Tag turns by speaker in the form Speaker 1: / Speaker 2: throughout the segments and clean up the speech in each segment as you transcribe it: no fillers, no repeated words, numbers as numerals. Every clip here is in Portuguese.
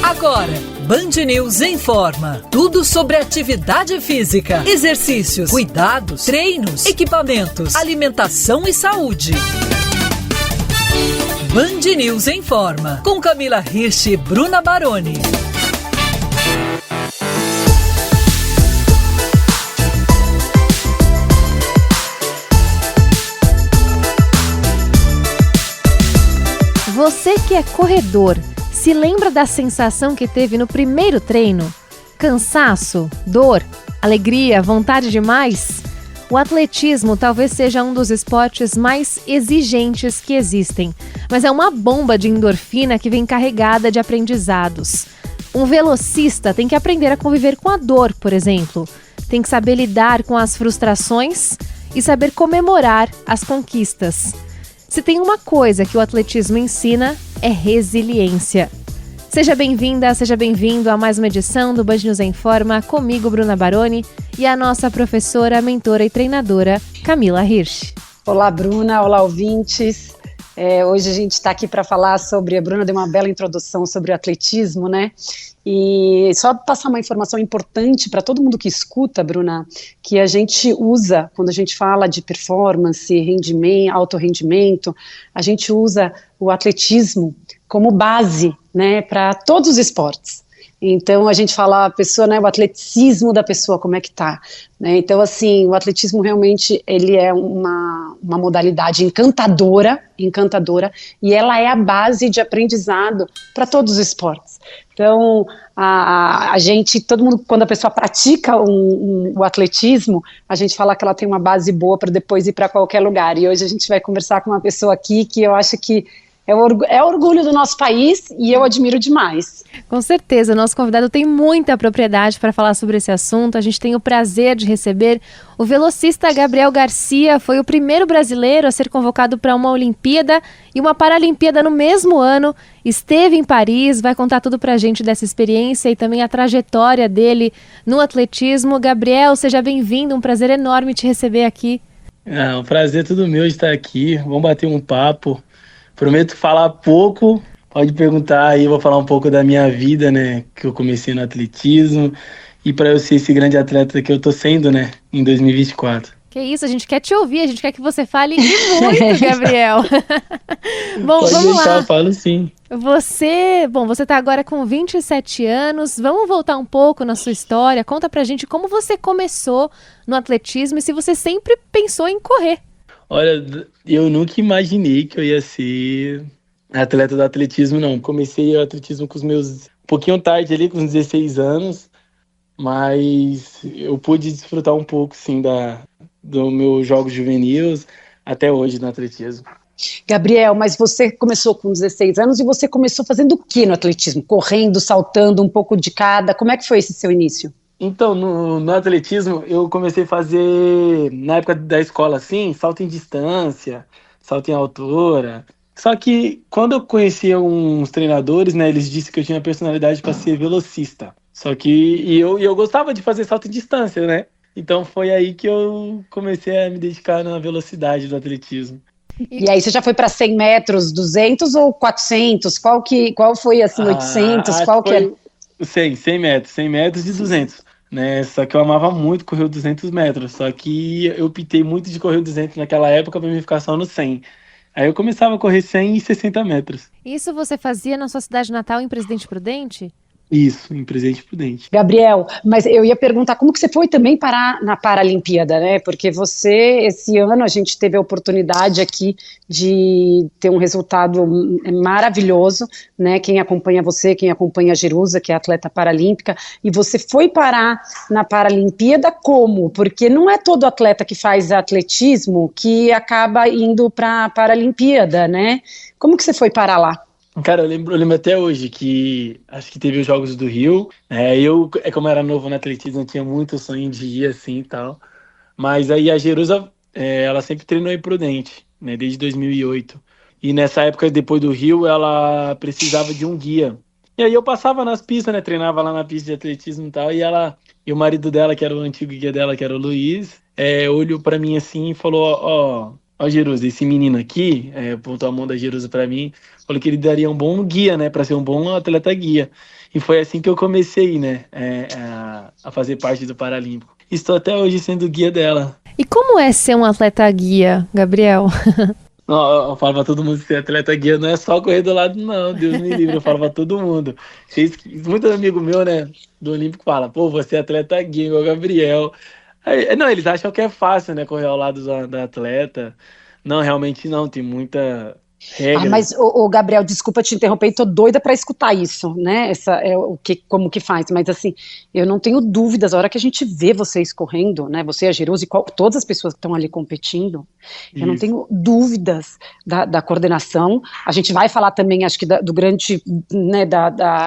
Speaker 1: Agora, Band News informa. Tudo sobre atividade física, exercícios, cuidados, treinos, equipamentos, alimentação e saúde. Band News informa. Com Camila Hirsch e Bruna Baroni.
Speaker 2: Você que é corredor, se lembra da sensação que teve no primeiro treino? Cansaço, dor, alegria, vontade de mais? O atletismo talvez seja um dos esportes mais exigentes que existem, mas é uma bomba de endorfina que vem carregada de aprendizados. Um velocista tem que aprender a conviver com a dor, por exemplo. Tem que saber lidar com as frustrações e saber comemorar as conquistas. Se tem uma coisa que o atletismo ensina, é resiliência. Seja bem-vinda, seja bem-vindo a mais uma edição do Band News Informa, comigo, Bruna Baroni, e a nossa professora, mentora e treinadora, Camila Hirsch.
Speaker 3: Olá, Bruna, olá, ouvintes. Hoje a gente está aqui para falar sobre, a Bruna deu uma bela introdução sobre o atletismo, né? E só passar uma informação importante para todo mundo que escuta, Bruna, que a gente usa, quando a gente fala de performance, rendimento, alto rendimento, a gente usa o atletismo como base, né, para todos os esportes. Então a gente fala a pessoa, né, o atleticismo da pessoa, como é que tá, né? Então assim, o atletismo realmente ele é uma modalidade encantadora, e ela é a base de aprendizado para todos os esportes. Então a gente, todo mundo, quando a pessoa pratica o atletismo, a gente fala que ela tem uma base boa para depois ir para qualquer lugar. E hoje a gente vai conversar com uma pessoa aqui que eu acho que é orgulho do nosso país e eu admiro demais.
Speaker 2: Com certeza, o nosso convidado tem muita propriedade para falar sobre esse assunto. A gente tem o prazer de receber o velocista Gabriel Garcia. Foi o primeiro brasileiro a ser convocado para uma Olimpíada e uma Paralimpíada no mesmo ano. Esteve em Paris, vai contar tudo para a gente dessa experiência e também a trajetória dele no atletismo. Gabriel, seja bem-vindo, um prazer enorme te receber aqui.
Speaker 4: Um prazer todo meu de estar aqui. Vamos bater um papo. Prometo falar pouco, pode perguntar aí, eu vou falar um pouco da minha vida, né, que eu comecei no atletismo e para eu ser esse grande atleta que eu tô sendo, né, em 2024.
Speaker 2: Que isso, a gente quer te ouvir, a gente quer que você fale e muito, Gabriel. Bom,
Speaker 4: pode
Speaker 2: vamos
Speaker 4: deixar,
Speaker 2: lá.
Speaker 4: Eu falo sim.
Speaker 2: Você tá agora com 27 anos, vamos voltar um pouco na sua história, conta pra gente como você começou no atletismo e se você sempre pensou em correr.
Speaker 4: Olha, eu nunca imaginei que eu ia ser atleta do atletismo, não. Comecei o atletismo com os meus... um pouquinho tarde ali, com uns 16 anos, mas eu pude desfrutar um pouco, sim, dos meus jogos juvenis até hoje no atletismo.
Speaker 3: Gabriel, mas você começou com 16 anos e você começou fazendo o que no atletismo? Correndo, saltando, um pouco de cada? Como é que foi esse seu início?
Speaker 4: Então, no atletismo, eu comecei a fazer, na época da escola, assim, salto em distância, salto em altura. Só que, quando eu conheci uns treinadores, né, eles disseram que eu tinha personalidade para ser velocista. Só que eu gostava de fazer salto em distância, né? Então, foi aí que eu comecei a me dedicar na velocidade do atletismo.
Speaker 3: E aí, você já foi para 100 metros, 200 ou 400? Qual foi, assim, 800? Qual que é?
Speaker 4: 100 metros e 200, né? Só que eu amava muito correr os 200 metros, só que eu optei muito de correr os 200 naquela época para me ficar só no 100. Aí eu começava a correr 100 e 60 metros.
Speaker 2: Isso você fazia na sua cidade natal, em Presidente Prudente?
Speaker 4: Isso, em Presidente Prudente.
Speaker 3: Gabriel, mas eu ia perguntar como que você foi também parar na Paralimpíada, né? Porque você, esse ano, a gente teve a oportunidade aqui de ter um resultado maravilhoso, né? Quem acompanha você, quem acompanha a Jerusa, que é atleta paralímpica, e você foi parar na Paralimpíada como? Porque não é todo atleta que faz atletismo que acaba indo para a Paralimpíada, né? Como que você foi parar lá?
Speaker 4: Cara, eu lembro até hoje que acho que teve os Jogos do Rio. Como eu era novo no atletismo, eu tinha muito sonho de ir assim e tal. Mas aí a Jerusa, ela sempre treinou em Prudente, né, desde 2008. E nessa época, depois do Rio, ela precisava de um guia. E aí eu passava nas pistas, né, treinava lá na pista de atletismo e tal. E o marido dela, que era o antigo guia dela, que era o Luiz, olhou pra mim assim e falou, ó, Jerusa, esse menino aqui, apontou a mão da Jerusa pra mim, falou que ele daria um bom guia, né, pra ser um bom atleta guia. E foi assim que eu comecei, né, a fazer parte do Paralímpico. Estou até hoje sendo guia dela.
Speaker 2: E como é ser um atleta guia, Gabriel?
Speaker 4: Não, eu falo pra todo mundo que ser atleta guia não é só correr do lado, não, Deus me livre, eu falo pra todo mundo. Muitos amigos meus, né, do Olímpico falam, pô, você é atleta guia, igual o Gabriel. Aí, não, eles acham que é fácil, né, correr ao lado da atleta. Não, realmente não, tem muita
Speaker 3: Ah,
Speaker 4: regra.
Speaker 3: mas o Gabriel, desculpa te interromper, tô doida para escutar isso, né? Essa é o que, como que faz. Mas assim, eu não tenho dúvidas. A hora que a gente vê vocês correndo, né? Você, a Jerusa e todas as pessoas que estão ali competindo, eu não
Speaker 4: Isso.
Speaker 3: tenho dúvidas da coordenação. A gente vai falar também, acho que do grande, né?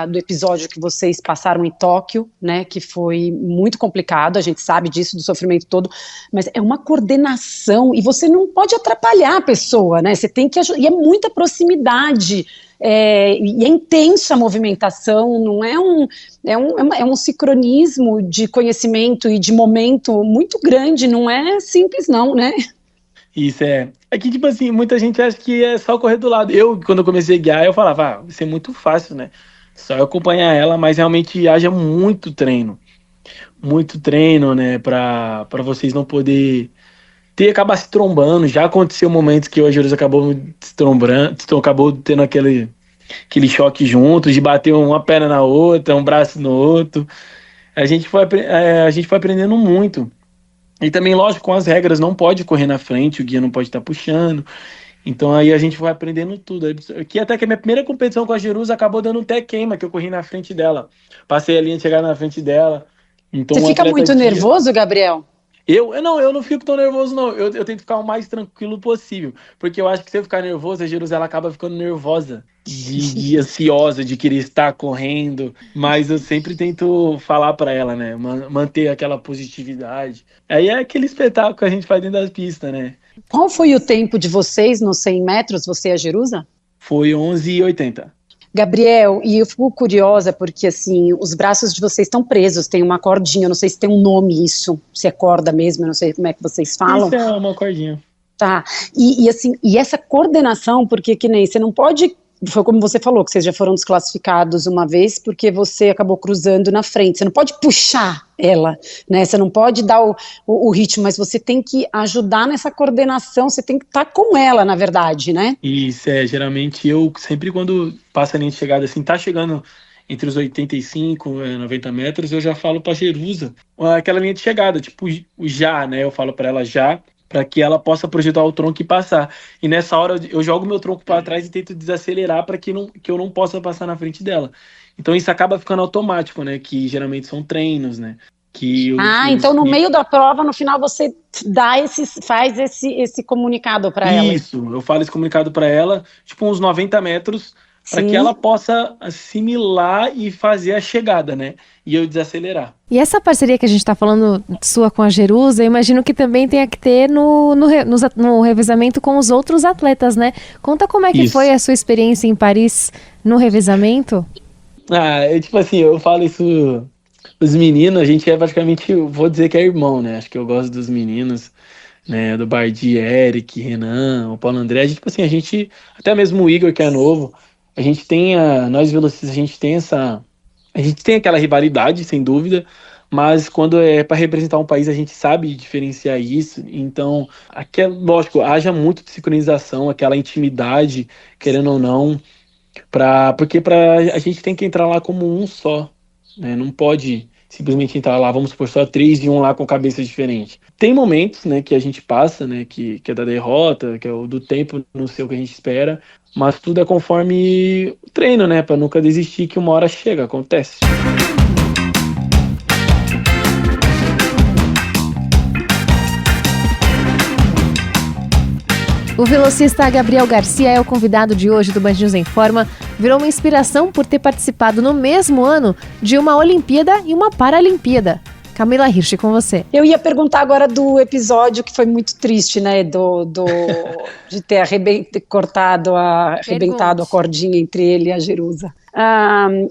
Speaker 3: Do episódio que vocês passaram em Tóquio, né? Que foi muito complicado. A gente sabe disso, do sofrimento todo. Mas é uma coordenação e você não pode atrapalhar a pessoa, né? Você tem que ajudar. E é muita proximidade, e é intensa a movimentação, não é um sincronismo de conhecimento e de momento muito grande, não é simples não, né?
Speaker 4: Isso é que, tipo assim, muita gente acha que é só correr do lado. Eu, quando eu comecei a guiar, eu falava, vai ser muito fácil, né? Só eu acompanhar ela, mas realmente haja muito treino, né? Pra vocês não poder acabar se trombando. Já aconteceu momentos que o Jerusa acabou se trombando, acabou tendo aquele choque juntos, de bater uma perna na outra, um braço no outro. A gente foi aprendendo muito. E também, lógico, com as regras, não pode correr na frente, o guia não pode estar puxando. Então aí a gente foi aprendendo tudo. Que até que a minha primeira competição com a Jerusa acabou dando até queima, que eu corri na frente dela. Passei a linha de chegar na frente dela. Então,
Speaker 3: Você
Speaker 4: um
Speaker 3: fica
Speaker 4: atleta
Speaker 3: muito
Speaker 4: guia.
Speaker 3: nervoso, Gabriel?
Speaker 4: Eu não fico tão nervoso, não. Eu tento ficar o mais tranquilo possível. Porque eu acho que se eu ficar nervoso, a Jerusa ela acaba ficando nervosa, de ansiosa, de querer estar correndo. Mas eu sempre tento falar pra ela, né? Manter aquela positividade. Aí é aquele espetáculo que a gente faz dentro das pistas, né?
Speaker 3: Qual foi o tempo de vocês nos 100 metros, você e a Jerusa?
Speaker 4: Foi 11h80.
Speaker 3: Gabriel, e eu fico curiosa porque, assim, os braços de vocês estão presos, tem uma cordinha, eu não sei se tem um nome isso, se é corda mesmo, eu não sei como é que vocês falam.
Speaker 4: Isso é uma cordinha.
Speaker 3: Tá, assim, e essa coordenação, porque que nem, você não pode, foi como você falou, que vocês já foram desclassificados uma vez, porque você acabou cruzando na frente, você não pode puxar ela, né, você não pode dar o ritmo, mas você tem que ajudar nessa coordenação, você tem que estar com ela, na verdade, né?
Speaker 4: Isso, geralmente eu sempre quando passa a linha de chegada assim, tá chegando entre os 85 e 90 metros, eu já falo pra Jerusa, aquela linha de chegada, tipo, o já, né, eu falo pra ela já, para que ela possa projetar o tronco e passar. E nessa hora eu jogo meu tronco para trás e tento desacelerar para que eu não possa passar na frente dela. Então isso acaba ficando automático, né? Que geralmente são treinos, né?
Speaker 3: Então no meio da prova, no final você faz esse comunicado para ela.
Speaker 4: Isso, eu falo esse comunicado para ela, tipo uns 90 metros, para que ela possa assimilar e fazer a chegada, né? E eu desacelerar.
Speaker 2: E essa parceria que a gente está falando sua com a Jerusa, eu imagino que também tenha que ter no revezamento com os outros atletas, né? Conta como é que foi a sua experiência em Paris no revezamento.
Speaker 4: Tipo assim, eu falo isso, os meninos, a gente é praticamente, vou dizer que é irmão, né? Acho que eu gosto dos meninos, né? Do Bardi, Eric, Renan, o Paulo André, tipo assim, a gente, até mesmo o Igor, que é novo, a gente tem, nós velocistas, a gente tem aquela rivalidade, sem dúvida, mas quando é para representar um país, a gente sabe diferenciar isso. Então, lógico, haja muito de sincronização, aquela intimidade, querendo ou não, porque a gente tem que entrar lá como um só, né? Não pode simplesmente entrar lá, vamos supor, só 3 e um lá com cabeça diferente. Tem momentos, né, que a gente passa, né, que é da derrota, que é o do tempo, não sei o que a gente espera, mas tudo é conforme o treino, né, para nunca desistir, que uma hora chega, acontece.
Speaker 2: O velocista Gabriel Garcia é o convidado de hoje do Band News em Forma. Virou uma inspiração por ter participado no mesmo ano de uma Olimpíada e uma Paralimpíada. Camila Hirsch, com você.
Speaker 3: Eu ia perguntar agora do episódio que foi muito triste, né, de ter arrebentado a cordinha entre ele e a Jerusa.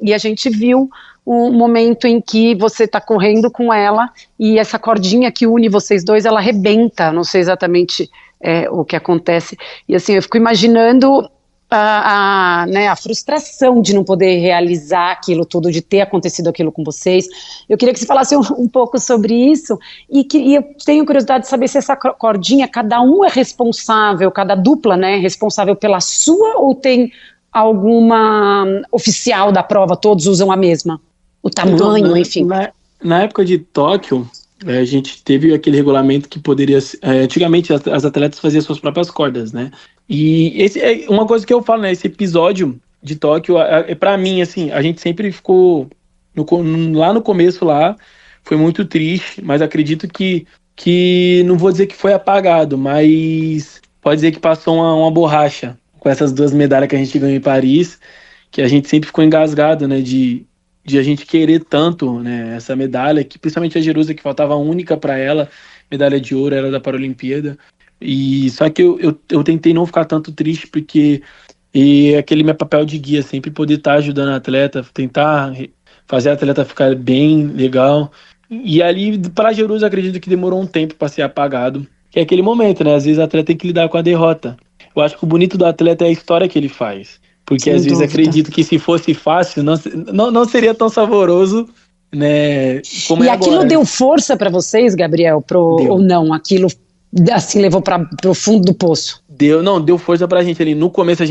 Speaker 3: E a gente viu um momento em que você está correndo com ela e essa cordinha que une vocês dois, ela arrebenta, não sei exatamente o que acontece. E assim, eu fico imaginando né, a frustração de não poder realizar aquilo tudo, de ter acontecido aquilo com vocês. Eu queria que você falasse um pouco sobre isso, e eu tenho curiosidade de saber se essa cordinha, cada um é responsável, cada dupla, né, é responsável pela sua, ou tem alguma oficial da prova, todos usam a mesma? O tamanho,
Speaker 4: então,
Speaker 3: enfim.
Speaker 4: Na época de Tóquio, a gente teve aquele regulamento que poderia... antigamente, as atletas faziam suas próprias cordas, né? E esse é uma coisa que eu falo, né? Esse episódio de Tóquio, pra mim, assim, a gente sempre ficou... lá no começo, foi muito triste, mas acredito que não vou dizer que foi apagado, mas pode dizer que passou uma borracha com essas 2 medalhas que a gente ganhou em Paris, que a gente sempre ficou engasgado, né? De a gente querer tanto, né, essa medalha, que principalmente a Jerusa, que faltava a única para ela, medalha de ouro, era da Paralimpíada. E só que eu tentei não ficar tanto triste, porque aquele meu papel de guia, sempre poder estar ajudando a atleta, tentar fazer a atleta ficar bem, legal. E ali, para a Jerusa, acredito que demorou um tempo para ser apagado, que é aquele momento, né? Às vezes a atleta tem que lidar com a derrota. Eu acho que o bonito do atleta é a história que ele faz. Porque
Speaker 3: Sem
Speaker 4: às vezes
Speaker 3: dúvida.
Speaker 4: acredito que se fosse fácil, não seria tão saboroso, né, como
Speaker 3: E
Speaker 4: é
Speaker 3: aquilo
Speaker 4: agora.
Speaker 3: deu força para vocês, Gabriel, ou não? Aquilo, assim, levou para o fundo do poço?
Speaker 4: Deu força pra gente ali. No começo,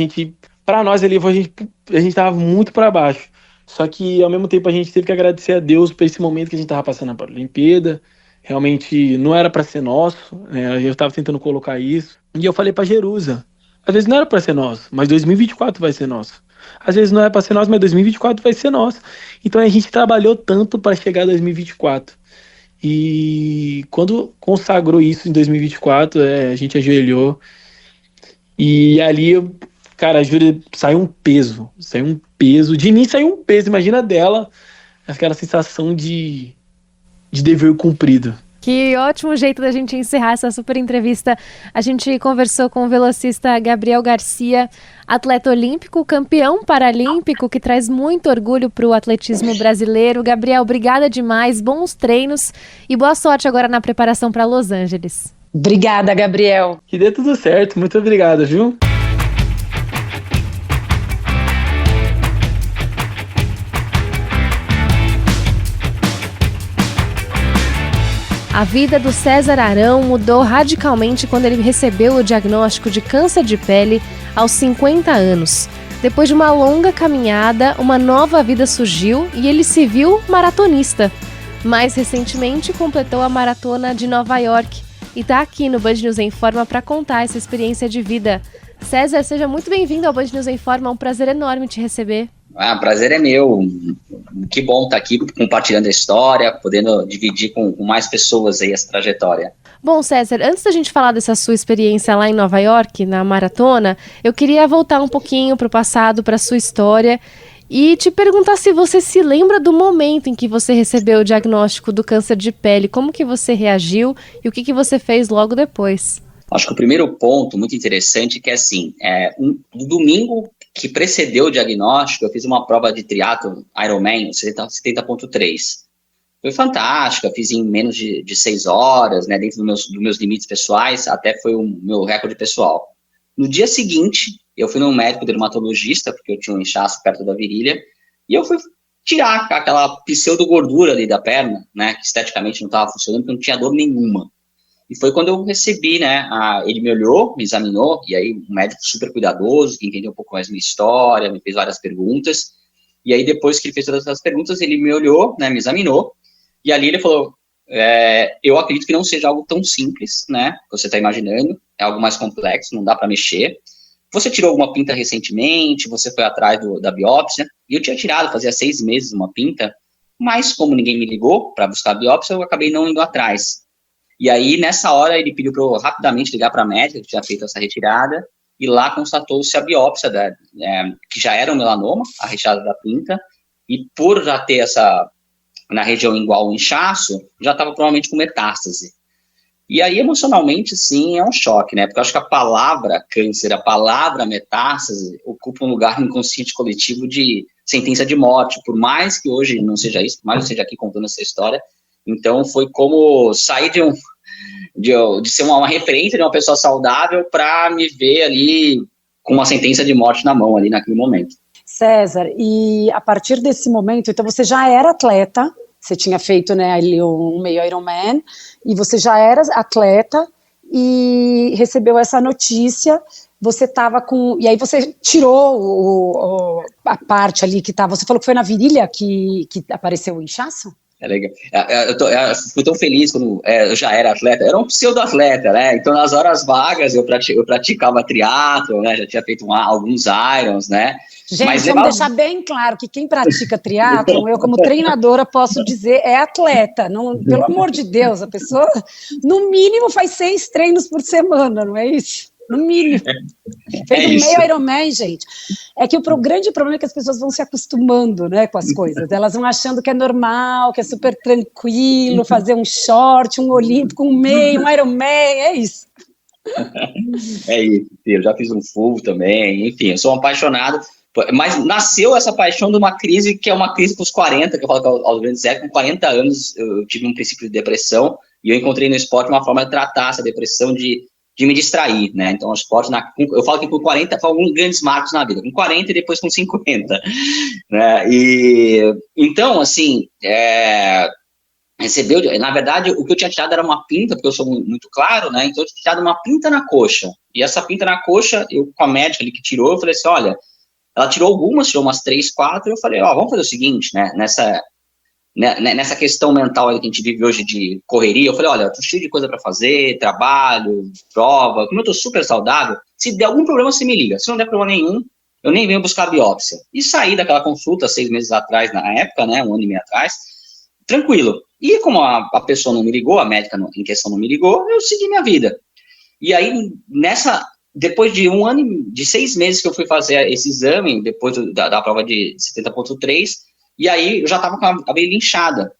Speaker 4: pra nós ali, a gente tava muito pra baixo. Só que, ao mesmo tempo, a gente teve que agradecer a Deus por esse momento que a gente tava passando na Paralimpíada. Realmente não era pra ser nosso, né? Eu tava tentando colocar isso. E eu falei pra Jerusa, às vezes não era pra ser nosso, mas 2024 vai ser nosso. Às vezes não é pra ser nosso, mas 2024 vai ser nosso. Então a gente trabalhou tanto para chegar a 2024. E quando consagrou isso em 2024, a gente ajoelhou. E ali, cara, a Júlia saiu um peso. De mim saiu um peso, imagina dela, aquela sensação de dever cumprido.
Speaker 2: Que ótimo jeito da gente encerrar essa super entrevista. A gente conversou com o velocista Gabriel Garcia, atleta olímpico, campeão paralímpico, que traz muito orgulho para o atletismo brasileiro. Gabriel, obrigada demais, bons treinos e boa sorte agora na preparação para Los Angeles.
Speaker 3: Obrigada, Gabriel.
Speaker 4: Que dê tudo certo, muito obrigado, viu?
Speaker 2: A vida do César Arão mudou radicalmente quando ele recebeu o diagnóstico de câncer de pele aos 50 anos. Depois de uma longa caminhada, uma nova vida surgiu e ele se viu maratonista. Mais recentemente, completou a maratona de Nova York e está aqui no Band News em Forma para contar essa experiência de vida. César, seja muito bem-vindo ao Band News em Forma, é um prazer enorme te receber.
Speaker 5: O prazer é meu, que bom estar aqui compartilhando a história, podendo dividir com mais pessoas aí essa trajetória.
Speaker 2: Bom, César, antes da gente falar dessa sua experiência lá em Nova York, na maratona, eu queria voltar um pouquinho para o passado, para a sua história, e te perguntar se você se lembra do momento em que você recebeu o diagnóstico do câncer de pele, como que você reagiu e o que você fez logo depois?
Speaker 5: Acho que o primeiro ponto muito interessante é que, assim, no domingo que precedeu o diagnóstico, eu fiz uma prova de triatlo Ironman, 70.3. Foi fantástica, fiz em menos de 6 horas, né, dentro dos meus limites pessoais, até foi o meu recorde pessoal. No dia seguinte, eu fui num médico dermatologista, porque eu tinha um inchaço perto da virilha, e eu fui tirar aquela pseudo-gordura ali da perna, né, que esteticamente não estava funcionando, porque não tinha dor nenhuma. E foi quando eu recebi, né, ele me olhou, me examinou, e aí um médico super cuidadoso, que entendeu um pouco mais minha história, me fez várias perguntas, e aí depois que ele fez todas as perguntas, ele me olhou, né, me examinou, e ali ele falou, eu acredito que não seja algo tão simples, né, que você está imaginando, é algo mais complexo, não dá para mexer. Você tirou alguma pinta recentemente, você foi atrás da biópsia, e eu tinha tirado, fazia 6 meses uma pinta, mas como ninguém me ligou para buscar a biópsia, eu acabei não indo atrás. E aí, nessa hora, ele pediu para eu rapidamente ligar para a médica, que tinha feito essa retirada, e lá constatou-se a biópsia, que já era um melanoma, a retirada da pinta, e por já ter na região igual o inchaço, já estava provavelmente com metástase. E aí, emocionalmente, sim, é um choque, né? Porque eu acho que a palavra câncer, a palavra metástase, ocupa um lugar no inconsciente coletivo de sentença de morte, por mais que hoje não seja isso, por mais que eu esteja aqui contando essa história. Então, foi como sair de ser uma referência de uma pessoa saudável para me ver ali com uma sentença de morte na mão ali naquele momento.
Speaker 3: César, e a partir desse momento, então você já era atleta, você tinha feito, né, ali um meio Ironman, e você já era atleta e recebeu essa notícia, você estava com... E aí você tirou a parte ali que estava... Você falou que foi na virilha que apareceu o inchaço?
Speaker 5: É legal. Eu fui tão feliz quando eu já era atleta, eu era um pseudo-atleta, né? Então, nas horas vagas, eu praticava triatlo, né? Já tinha feito alguns Irons, né?
Speaker 3: Gente,
Speaker 5: mas
Speaker 3: vamos deixar bem claro que quem pratica triatlo, eu como treinadora posso dizer, é atleta. Não, pelo amor de Deus, a pessoa, no mínimo, faz 6 treinos por semana, não é isso? No mínimo. Fez meio Ironman, gente. É que o grande problema é que as pessoas vão se acostumando, né, com as coisas. Elas vão achando que é normal, que é super tranquilo fazer um short, um olímpico, um meio, um Ironman, é isso.
Speaker 5: É isso, eu já fiz um full também, enfim, eu sou um apaixonado, mas nasceu essa paixão de uma crise que é uma crise pros 40, que eu falo que aos 27, com 40 anos eu tive um princípio de depressão e eu encontrei no esporte uma forma de tratar essa depressão, de me distrair, né? Então, o esporte, eu falo que com 40 foi alguns grandes marcos na vida, com 40 e depois com 50, né? E, então, assim, recebeu, na verdade, o que eu tinha tirado era uma pinta, porque eu sou muito claro, né? Então, eu tinha tirado uma pinta na coxa, e essa pinta na coxa, eu com a médica ali que tirou, eu falei assim, olha, ela tirou algumas, tirou umas 3, 4, eu falei, vamos fazer o seguinte, né? Nessa questão mental aí que a gente vive hoje de correria, eu falei, olha, eu tô cheio de coisa para fazer, trabalho, prova, como eu tô super saudável, se der algum problema, você me liga. Se não der problema nenhum, eu nem venho buscar a biópsia. E saí daquela consulta 6 meses atrás, na época, né, 1 ano e meio atrás, tranquilo. E como a pessoa não me ligou, a médica em questão não me ligou, eu segui minha vida. E aí, depois de 1 ano, de 6 meses que eu fui fazer esse exame, depois da prova de 70.3, e aí eu já estava com a virilha inchada.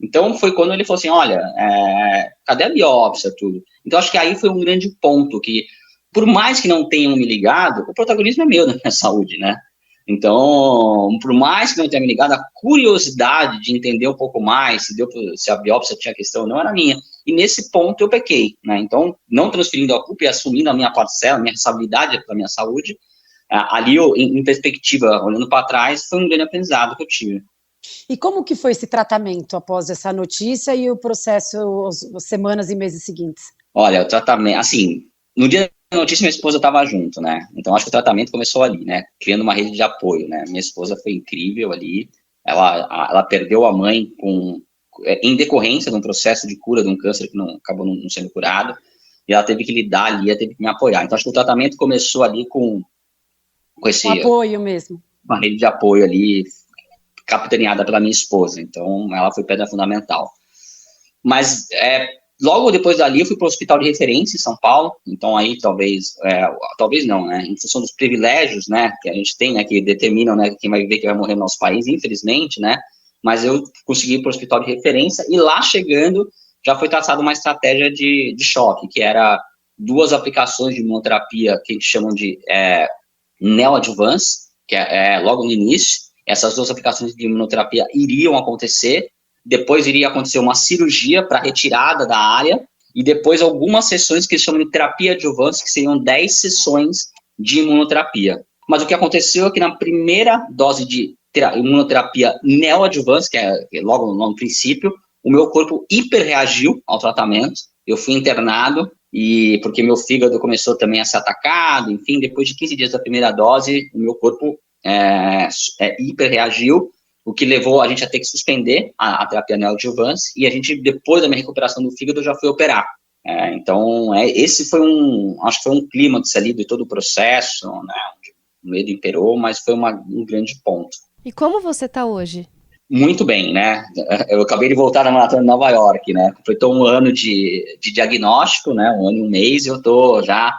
Speaker 5: Então foi quando ele falou assim, olha, cadê a biópsia, tudo? Então acho que aí foi um grande ponto, que por mais que não tenham me ligado, o protagonismo é meu na minha saúde, né? Então, por mais que não tenha me ligado, a curiosidade de entender um pouco mais, se a biópsia tinha questão ou não, era minha. E nesse ponto eu pequei, né? Então, não transferindo a culpa e assumindo a minha parcela, a minha responsabilidade pela minha saúde, ali, em perspectiva, olhando para trás, foi um grande aprendizado que eu tive.
Speaker 3: E como que foi esse tratamento após essa notícia e o processo, as semanas e meses seguintes?
Speaker 5: Olha, o tratamento, assim, no dia da notícia minha esposa estava junto, né? Então acho que o tratamento começou ali, né? Criando uma rede de apoio, né? Minha esposa foi incrível ali, ela perdeu a mãe em decorrência de um processo de cura de um câncer que acabou não sendo curado, e ela teve que lidar ali, ela teve que me apoiar. Então acho que o tratamento começou ali com esse...
Speaker 3: apoio mesmo.
Speaker 5: Uma rede de apoio ali, capitaneada pela minha esposa, então ela foi pedra fundamental. Mas logo depois dali eu fui para o hospital de referência em São Paulo, então aí talvez não, né, em função dos privilégios, né, que a gente tem, né, que determinam, né, quem vai viver, quem vai morrer no nosso país, infelizmente, né, mas eu consegui ir para o hospital de referência e lá chegando já foi traçada uma estratégia de choque, que era 2 aplicações de imunoterapia que a gente chama de neoadjuvance, que logo no início. Essas 2 aplicações de imunoterapia iriam acontecer, depois iria acontecer uma cirurgia para retirada da área, e depois algumas sessões que eles chamam de terapia adjuvante, que seriam 10 sessões de imunoterapia. Mas o que aconteceu é que na primeira dose de imunoterapia neoadjuvante, que é logo no princípio, o meu corpo hiperreagiu ao tratamento, eu fui internado, e porque meu fígado começou também a ser atacado, enfim, depois de 15 dias da primeira dose, o meu corpo hiperreagiu, o que levou a gente a ter que suspender a terapia neoadjuvante, e a gente, depois da minha recuperação do fígado, já foi operar. Então, esse foi acho que foi um clímax ali de todo o processo, né, onde o medo imperou, mas foi um grande ponto.
Speaker 2: E como você está hoje?
Speaker 5: Muito bem, né? Eu acabei de voltar da maratona de Nova York, né? Completou 1 ano de diagnóstico, né? 1 ano e 1 mês, e eu tô já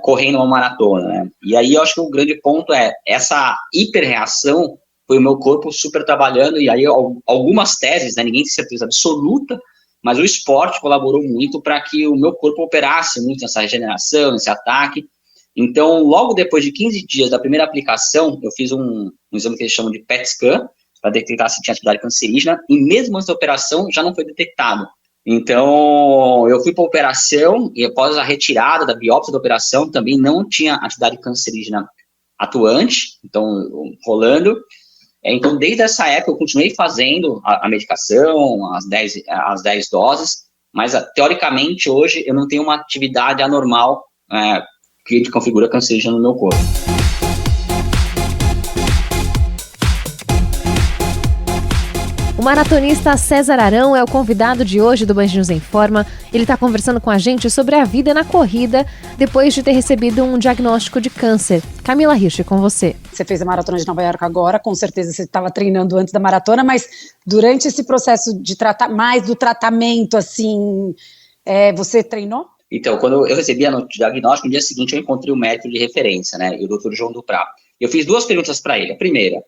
Speaker 5: correndo uma maratona, né? E aí eu acho que o grande ponto essa hiperreação foi o meu corpo super trabalhando, e aí algumas teses, né? Ninguém tem certeza absoluta, mas o esporte colaborou muito para que o meu corpo operasse muito nessa regeneração, nesse ataque. Então, logo depois de 15 dias da primeira aplicação, eu fiz um exame que eles chamam de PET scan, para detectar se tinha atividade cancerígena, e mesmo antes da operação já não foi detectado. Então, eu fui para a operação e após a retirada da biópsia da operação, também não tinha atividade cancerígena atuante, então, rolando. Então, desde essa época, eu continuei fazendo a medicação, as 10 doses, mas, teoricamente, hoje, eu não tenho uma atividade anormal que configura cancerígena no meu corpo.
Speaker 2: O maratonista César Arão é o convidado de hoje do Band News em Forma. Ele está conversando com a gente sobre a vida na corrida depois de ter recebido um diagnóstico de câncer. Camila Hirsch, com você.
Speaker 3: Você fez a maratona de Nova York agora, com certeza você estava treinando antes da maratona, mas durante esse processo de mais do tratamento, assim, você treinou?
Speaker 5: Então, quando eu recebi o diagnóstico, no dia seguinte eu encontrei o médico de referência, né, o Dr. João Duprá. Eu fiz 2 perguntas para ele. A primeira,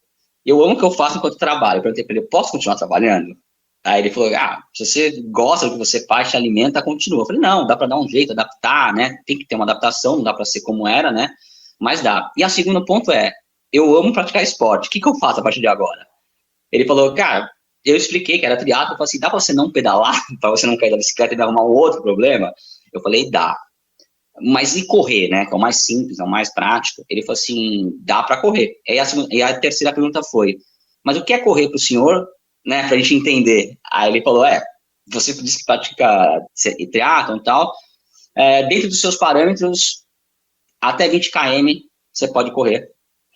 Speaker 5: eu amo o que eu faço enquanto trabalho. Eu perguntei para ele, posso continuar trabalhando? Aí ele falou, se você gosta do que você faz, te alimenta, continua. Eu falei, não, dá para dar um jeito, adaptar, né? Tem que ter uma adaptação, não dá para ser como era, né? Mas dá. E o segundo ponto eu amo praticar esporte. O que eu faço a partir de agora? Ele falou, eu expliquei que era triatlo. Eu falei assim, dá para você não pedalar, para você não cair da bicicleta e arrumar um outro problema? Eu falei, dá. Mas e correr, né? Que é o mais simples, é o mais prático. Ele falou assim, dá para correr. E a terceira pergunta foi, mas o que é correr para o senhor, né? Para a gente entender. Aí ele falou, você disse que pratica triatlon e tal, dentro dos seus parâmetros, até 20 km você pode correr.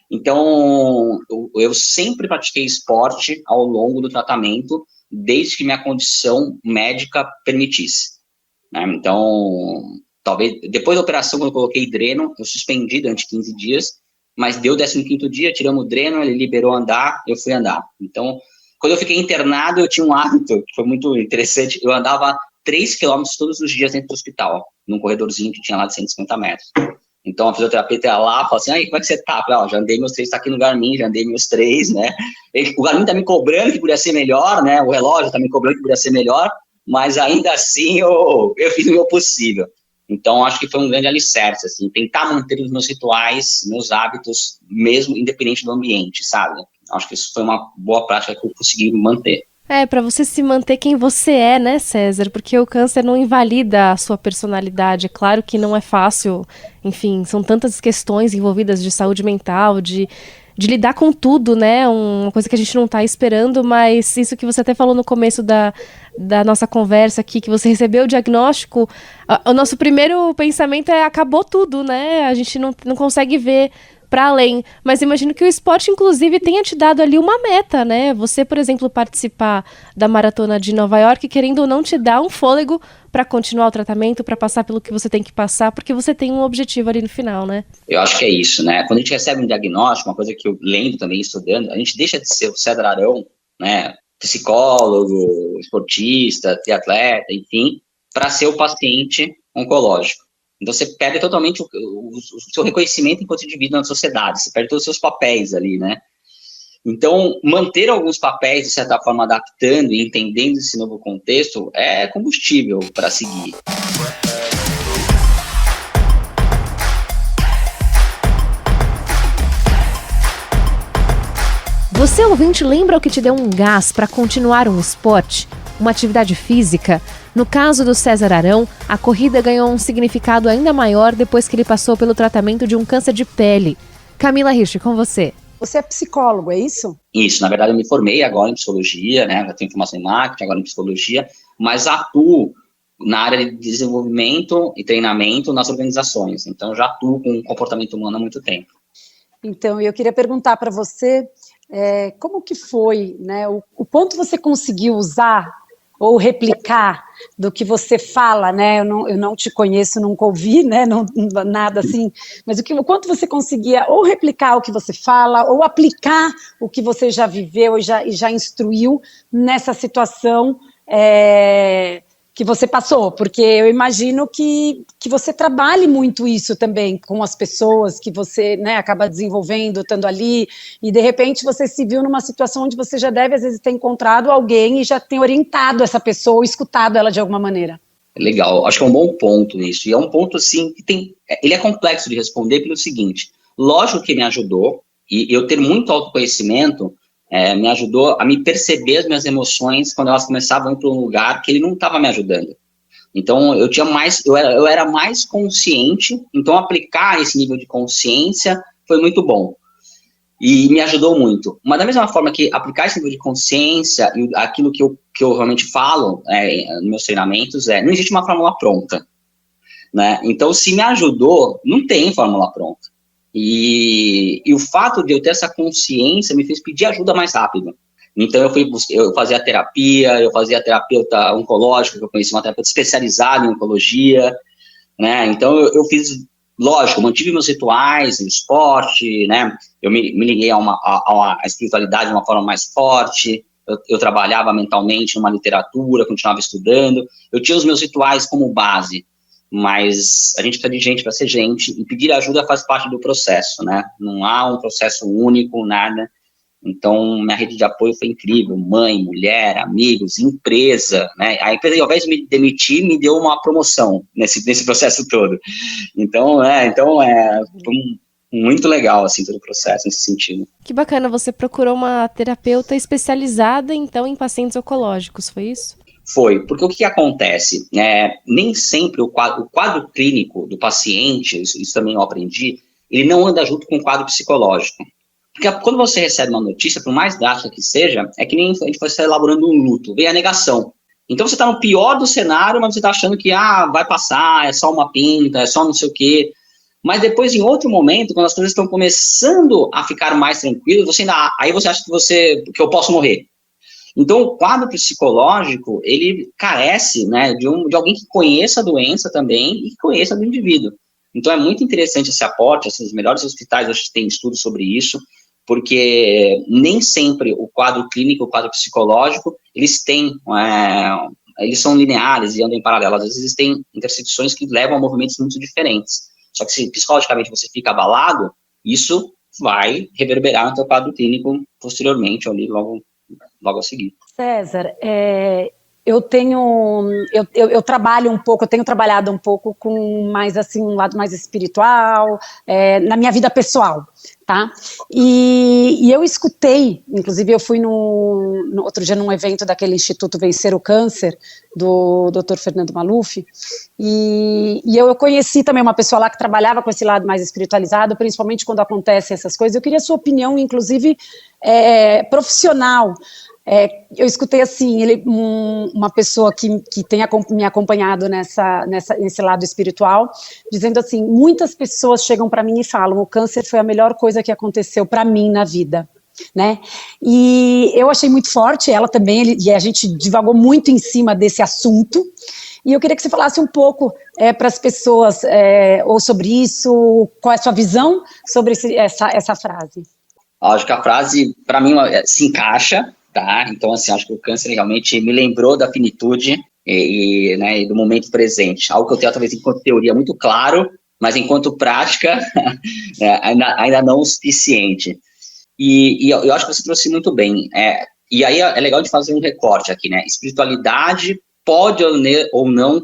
Speaker 5: Então, eu sempre pratiquei esporte ao longo do tratamento, desde que minha condição médica permitisse, né? Então, talvez, depois da operação, quando eu coloquei dreno, eu suspendi durante 15 dias, mas deu o 15º dia, tiramos o dreno, ele liberou andar, eu fui andar. Então, quando eu fiquei internado, eu tinha um hábito, que foi muito interessante, eu andava 3 quilômetros todos os dias dentro do hospital, num corredorzinho que tinha lá de 150 metros. Então, a fisioterapeuta ia lá, falava assim, como é que você tá? Eu falei, já andei meus 3, tá aqui no Garmin, já andei meus 3, né? O Garmin tá me cobrando que podia ser melhor, né? O relógio tá me cobrando que podia ser melhor, mas ainda assim eu fiz o meu possível. Então, acho que foi um grande alicerce, assim, tentar manter os meus rituais, meus hábitos, mesmo independente do ambiente, sabe? Acho que isso foi uma boa prática que eu consegui manter.
Speaker 2: Para você se manter quem você é, né, César? Porque o câncer não invalida a sua personalidade. É claro que não é fácil, enfim, são tantas questões envolvidas de saúde mental, de lidar com tudo, né? Uma coisa que a gente não está esperando, mas isso que você até falou no começo da nossa conversa aqui, que você recebeu o diagnóstico, o nosso primeiro pensamento acabou tudo, né? A gente não consegue ver para além, mas imagino que o esporte, inclusive, tenha te dado ali uma meta, né? Você, por exemplo, participar da maratona de Nova York, querendo ou não, te dá um fôlego para continuar o tratamento, para passar pelo que você tem que passar, porque você tem um objetivo ali no final, né?
Speaker 5: Eu acho que é isso, né? Quando a gente recebe um diagnóstico, uma coisa que eu lendo também, estudando, a gente deixa de ser o César Arão, né? Psicólogo, esportista, triatleta, enfim, para ser o paciente oncológico. Então, você perde totalmente o seu reconhecimento enquanto indivíduo na sociedade, você perde todos os seus papéis ali, né? Então, manter alguns papéis, de certa forma, adaptando e entendendo esse novo contexto, é combustível para seguir.
Speaker 2: Você, ouvinte, lembra o que te deu um gás para continuar um esporte, uma atividade física? No caso do César Arão, a corrida ganhou um significado ainda maior depois que ele passou pelo tratamento de um câncer de pele. Camila Hirsch, com você.
Speaker 3: Você é psicólogo, é isso?
Speaker 5: Isso, na verdade eu me formei agora em psicologia, né? Já tenho formação em marketing, agora em psicologia, mas atuo na área de desenvolvimento e treinamento nas organizações. Então já atuo com o comportamento humano há muito tempo.
Speaker 3: Então, eu queria perguntar para você como que foi, né? O quanto você conseguiu usar ou replicar do que você fala, né? Eu não te conheço, nunca ouvi, né? Nada assim, mas o quanto você conseguia ou replicar o que você fala, ou aplicar o que você já viveu e já instruiu nessa situação que você passou, porque eu imagino que você trabalhe muito isso também com as pessoas que você, né, acaba desenvolvendo, estando ali, e de repente você se viu numa situação onde você já deve, às vezes, ter encontrado alguém e já tem orientado essa pessoa, ou escutado ela de alguma maneira.
Speaker 5: Legal, acho que é um bom ponto isso, e é um ponto, assim, que ele é complexo de responder pelo seguinte, lógico que me ajudou, e eu ter muito autoconhecimento me ajudou a me perceber as minhas emoções quando elas começavam a ir para um lugar que ele não estava me ajudando. Então, eu era mais consciente, então aplicar esse nível de consciência foi muito bom. E me ajudou muito. Mas da mesma forma que aplicar esse nível de consciência e aquilo que eu realmente falo nos meus treinamentos não existe uma fórmula pronta, né? Então, se me ajudou, não tem fórmula pronta. E o fato de eu ter essa consciência me fez pedir ajuda mais rápido. Então, eu fazia terapia, eu fazia terapeuta oncológico, que eu conheci uma terapeuta especializada em oncologia, né? Então, eu fiz, lógico, mantive meus rituais, o esporte, né? Eu me liguei a espiritualidade de uma forma mais forte, eu trabalhava mentalmente numa literatura, continuava estudando, eu tinha os meus rituais como base, mas a gente precisa de gente para ser gente, e pedir ajuda faz parte do processo, né? Não há um processo único, nada. Então, minha rede de apoio foi incrível, mãe, mulher, amigos, empresa, né? A empresa, ao invés de me demitir, me deu uma promoção nesse processo todo. Então, foi muito legal, assim, todo o processo, nesse sentido.
Speaker 6: Que bacana, você procurou uma terapeuta especializada, então, em pacientes oncológicos, foi isso?
Speaker 5: Foi, porque o que acontece? Nem sempre o quadro clínico do paciente, isso também eu aprendi, ele não anda junto com o quadro psicológico. Porque quando você recebe uma notícia, por mais drástica que seja, é que nem a gente vai estar elaborando um luto, vem a negação. Então você está no pior do cenário, mas você está achando que vai passar, é só uma pinta, é só não sei o quê. Mas depois, em outro momento, quando as coisas estão começando a ficar mais tranquilas, aí você acha que eu posso morrer. Então, o quadro psicológico, ele carece, né, de alguém que conheça a doença também e que conheça do indivíduo. Então, é muito interessante esse aporte, assim, os melhores hospitais hoje têm estudos sobre isso, porque nem sempre o quadro clínico, o quadro psicológico, eles são lineares e andam em paralelo. Às vezes, existem intersecções que levam a movimentos muito diferentes. Só que se psicologicamente você fica abalado, isso vai reverberar no seu quadro clínico posteriormente, ali, logo a seguir.
Speaker 3: César, eu trabalho um pouco, eu tenho trabalhado um pouco com mais assim, um lado mais espiritual, na minha vida pessoal, tá? E eu escutei, inclusive eu fui no outro dia num evento daquele Instituto Vencer o Câncer, do Dr. Fernando Maluf, e eu conheci também uma pessoa lá que trabalhava com esse lado mais espiritualizado, principalmente quando acontecem essas coisas. Eu queria a sua opinião, inclusive, profissional. Eu escutei assim, uma pessoa que tem me acompanhado nesse lado espiritual, dizendo assim, muitas pessoas chegam para mim e falam, o câncer foi a melhor coisa que aconteceu para mim na vida, né? E eu achei muito forte, ela também, e a gente divagou muito em cima desse assunto, e eu queria que você falasse um pouco para as pessoas ou sobre isso, qual é a sua visão sobre essa frase.
Speaker 5: Acho que a frase, para mim, se encaixa, tá? Então, assim, acho que o câncer realmente me lembrou da finitude e do momento presente. Algo que eu tenho, talvez, enquanto teoria muito claro, mas enquanto prática, ainda não o suficiente. E eu acho que você trouxe muito bem. E aí é legal de fazer um recorte aqui, né? Espiritualidade pode ou não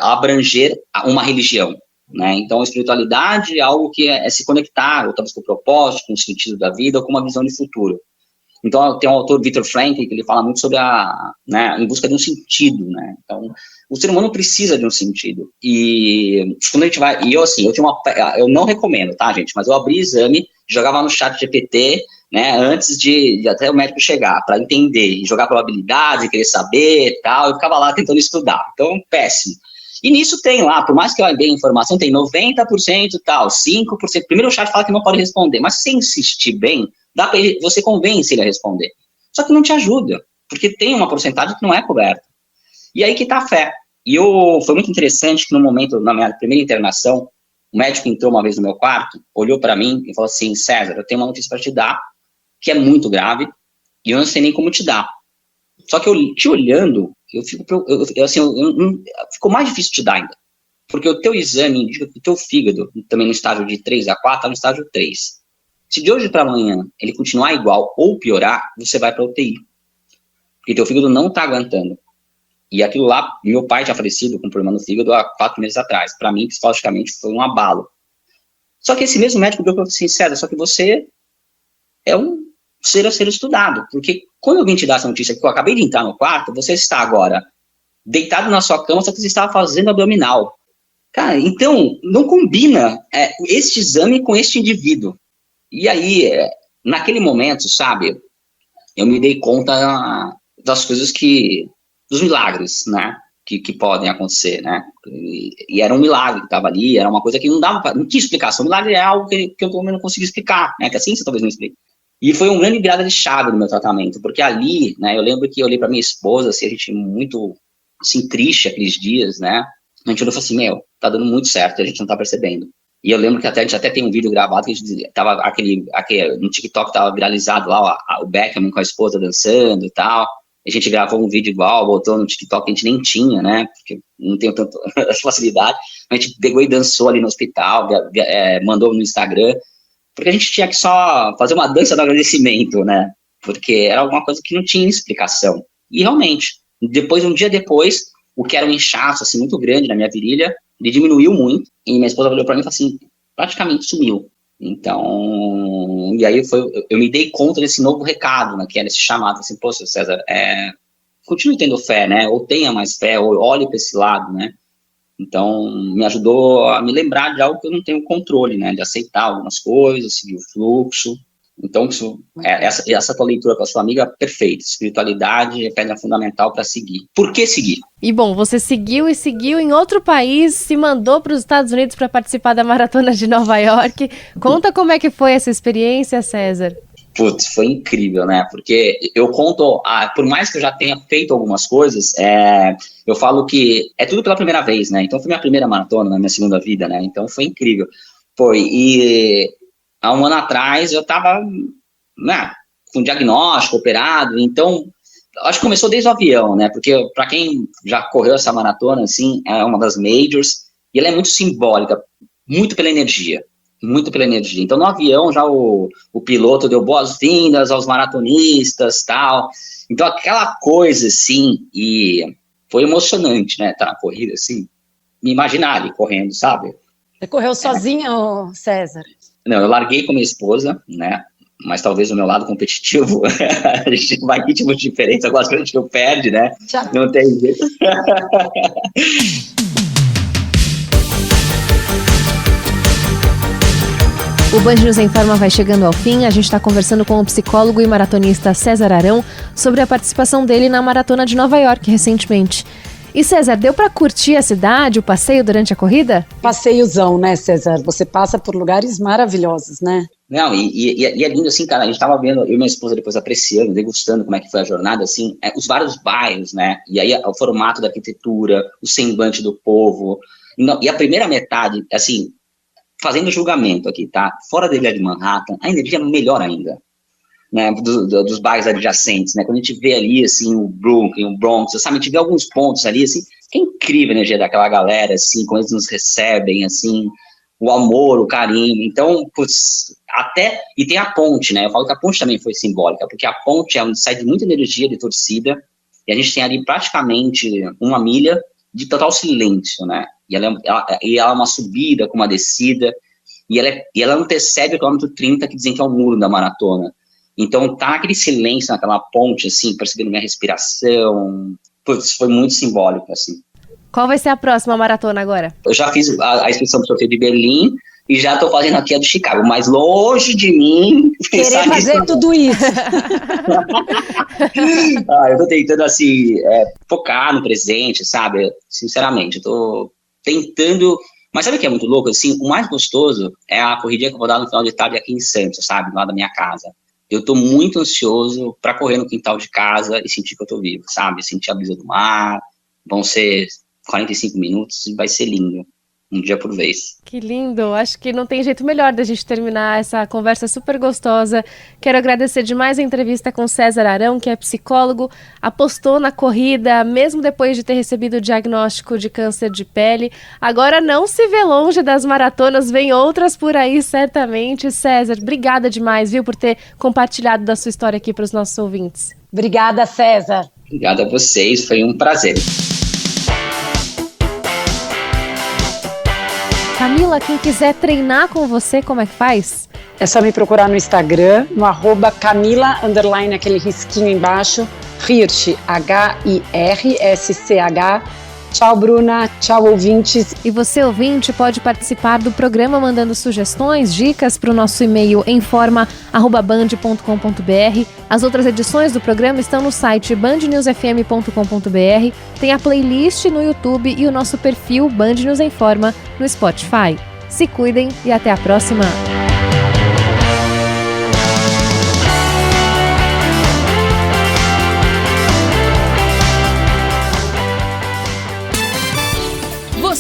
Speaker 5: abranger uma religião, né? Então, a espiritualidade é algo que é se conectar, ou talvez com o propósito, com o sentido da vida, ou com uma visão de futuro. Então, tem um autor, Viktor Frankl, que ele fala muito sobre em busca de um sentido, né? Então, o ser humano precisa de um sentido. E quando a gente vai... E eu não recomendo, tá, gente? Mas eu abri exame, jogava no chat GPT, né, antes de até o médico chegar, para entender, e jogar probabilidades, querer saber e tal, eu ficava lá tentando estudar. Então, péssimo. E nisso tem lá, por mais que eu dê informação, tem 90% e tal, 5%. Primeiro o chat fala que não pode responder, mas se insistir bem, você convence ele a responder. Só que não te ajuda, porque tem uma porcentagem que não é coberta. E aí que tá a fé. E foi muito interessante que no momento, na minha primeira internação, o médico entrou uma vez no meu quarto, olhou para mim e falou assim, César, eu tenho uma notícia para te dar, que é muito grave, e eu não sei nem como te dar. Só que eu te olhando, ficou mais difícil te dar ainda. Porque o teu exame indica que o teu fígado, também no estágio de 3 a 4, está no estágio 3. Se de hoje para amanhã ele continuar igual ou piorar, você vai para UTI. Porque teu fígado não está aguentando. E aquilo lá, meu pai tinha falecido com problema no fígado há 4 meses atrás. Para mim, psicologicamente, foi um abalo. Só que esse mesmo médico deu para você, César, só que você é um ser a ser estudado, porque quando eu vim te dar essa notícia que eu acabei de entrar no quarto, você está agora deitado na sua cama, só que você estava fazendo abdominal. Cara, então, não combina este exame com este indivíduo. E aí, naquele momento, sabe, eu me dei conta das coisas dos milagres, né, que podem acontecer, né, e era um milagre que estava ali, era uma coisa que não tinha explicação. O milagre é algo que eu também não consigo explicar, né, que a ciência talvez não explique. E foi uma grande virada de chave no meu tratamento, porque ali, né, eu lembro que eu olhei para minha esposa, assim, a gente muito, assim, triste aqueles dias, né, a gente olhou e falou assim, tá dando muito certo, a gente não tá percebendo. E eu lembro que a gente até tem um vídeo gravado que a gente tava, no TikTok tava viralizado lá, o Beckham com a esposa dançando e tal. A gente gravou um vídeo igual, botou no TikTok, que a gente nem tinha, né, porque não tem tanta facilidade. A gente pegou e dançou ali no hospital, mandou no Instagram, porque a gente tinha que só fazer uma dança do agradecimento, né, porque era alguma coisa que não tinha explicação. E realmente, um dia depois, o que era um inchaço, assim, muito grande na minha virilha, ele diminuiu muito, e minha esposa olhou pra mim e falou assim, praticamente sumiu. Então, e aí eu me dei conta desse novo recado, né, que era esse chamado, assim, poxa, César, continue tendo fé, né, ou tenha mais fé, ou olhe para esse lado, né. Então, me ajudou a me lembrar de algo que eu não tenho controle, né, de aceitar algumas coisas, seguir o fluxo. Então, essa tua leitura com a sua amiga, perfeita. Espiritualidade é pedra fundamental para seguir. Por que seguir?
Speaker 6: E bom, você seguiu em outro país, se mandou para os Estados Unidos para participar da Maratona de Nova York. Conta como é que foi essa experiência, César.
Speaker 5: Putz, foi incrível, né? Porque eu conto, por mais que eu já tenha feito algumas coisas, eu falo que é tudo pela primeira vez, né? Então foi minha primeira maratona na minha segunda vida, né? Então foi incrível. E há um ano atrás eu estava, né, com diagnóstico, operado, então acho que começou desde o avião, né? Porque para quem já correu essa maratona, assim, é uma das majors, e ela é muito simbólica, muito pela energia. Muito pela energia. Então, no avião, já o piloto deu boas-vindas aos maratonistas, tal. Então, aquela coisa, assim, e foi emocionante, né, tá na corrida, assim, me imaginar ali correndo, sabe?
Speaker 3: Você correu sozinho, César?
Speaker 5: Não, eu larguei com minha esposa, né, mas talvez o meu lado competitivo, a gente vai em ritmos diferentes, agora que a gente não perde, né, não tem jeito.
Speaker 2: O Band News em Forma vai chegando ao fim. A gente está conversando com o psicólogo e maratonista César Arão sobre a participação dele na Maratona de Nova York recentemente. E César, deu para curtir a cidade, o passeio durante a corrida?
Speaker 3: Passeiozão, né, César? Você passa por lugares maravilhosos, né?
Speaker 5: Não, e é lindo assim, cara, a gente tava vendo, eu e minha esposa depois apreciando, degustando como é que foi a jornada, assim, os vários bairros, né, e aí o formato da arquitetura, o semblante do povo, e a primeira metade, assim, fazendo julgamento aqui, tá? Fora da ilha de Manhattan, a energia é melhor ainda, né? Dos bairros adjacentes, né? Quando a gente vê ali, assim, o Brooklyn, o Bronx, sabe? A gente vê alguns pontos ali, assim, é incrível a energia daquela galera, assim, como eles nos recebem, assim, o amor, o carinho. Então, putz, e tem a ponte, né? Eu falo que a ponte também foi simbólica, porque a ponte é onde sai de muita energia de torcida, e a gente tem ali praticamente 1 milha de total silêncio, né? E ela é uma subida com uma descida, e ela antecede o quilômetro 30, que dizem que é o muro da maratona. Então, tá aquele silêncio naquela ponte, assim, percebendo minha respiração. Putz, foi muito simbólico, assim.
Speaker 6: Qual vai ser a próxima maratona agora?
Speaker 5: Eu já fiz a inscrição para o sorteio de Berlim, e já tô fazendo aqui a do Chicago, mas longe de mim...
Speaker 3: Querer fazer tudo isso.
Speaker 5: Eu tô tentando, assim, focar no presente, sabe? Sinceramente, eu tô tentando... Mas sabe o que é muito louco? Assim, o mais gostoso é a corridinha que eu vou dar no final de tarde aqui em Santos, sabe? Lá da minha casa. Eu tô muito ansioso para correr no quintal de casa e sentir que eu tô vivo, sabe? Sentir a brisa do mar. Vão ser 45 minutos e vai ser lindo. Um dia por vez.
Speaker 6: Que lindo, acho que não tem jeito melhor da gente terminar essa conversa super gostosa. Quero agradecer demais a entrevista com César Arão, que é psicólogo, apostou na corrida, mesmo depois de ter recebido o diagnóstico de câncer de pele. Agora não se vê longe das maratonas, vem outras por aí, certamente. César, obrigada demais, viu, por ter compartilhado da sua história aqui para os nossos ouvintes.
Speaker 3: Obrigada, César.
Speaker 5: Obrigado a vocês, foi um prazer.
Speaker 2: Camila, quem quiser treinar com você, como é que faz?
Speaker 3: É só me procurar no Instagram, no @Camila, aquele risquinho embaixo, Hirsch, HIRSCH. Tchau, Bruna. Tchau, ouvintes.
Speaker 2: E você, ouvinte, pode participar do programa mandando sugestões, dicas para o nosso e-mail informa@band.com.br. As outras edições do programa estão no site bandnewsfm.com.br. Tem a playlist no YouTube e o nosso perfil Band News Informa no Spotify. Se cuidem e até a próxima.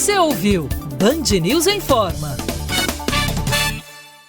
Speaker 1: Você ouviu Band News Informa.